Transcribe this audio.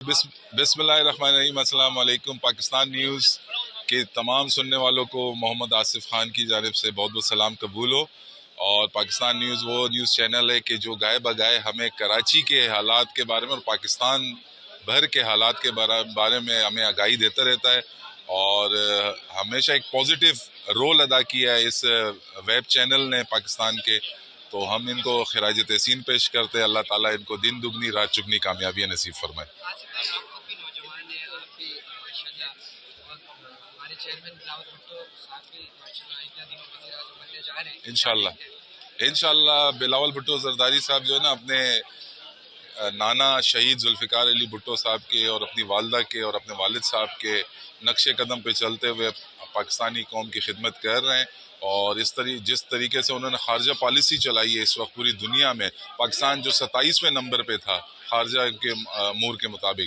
بسم اللہ الرحمن الرحیم. السلام علیکم. پاکستان نیوز کے تمام سننے والوں کو محمد آصف خان کی جانب سے بہت بہت سلام قبول ہو. اور پاکستان نیوز وہ نیوز چینل ہے کہ جو گائے بگائے ہمیں کراچی کے حالات کے بارے میں اور پاکستان بھر کے حالات کے بارے میں ہمیں آگاہی دیتا رہتا ہے، اور ہمیشہ ایک پازیٹیو رول ادا کیا ہے اس ویب چینل نے پاکستان کے. تو ہم ان کو خراج تحسین پیش کرتے ہیں. اللہ تعالیٰ ان کو دن دگنی رات چگنی کامیابیاں نصیب فرمائے. انشاءاللہ بلاول بھٹو زرداری صاحب جو ہے نا اپنے نانا شہید ذوالفقار علی بھٹو صاحب کے اور اپنی والدہ کے اور اپنے والد صاحب کے نقش قدم پہ چلتے ہوئے پاکستانی قوم کی خدمت کر رہے ہیں. اور جس طریقے سے انہوں نے خارجہ پالیسی چلائی ہے اس وقت پوری دنیا میں، پاکستان جو 27ویں نمبر پہ تھا خارجہ کے امور کے مطابق،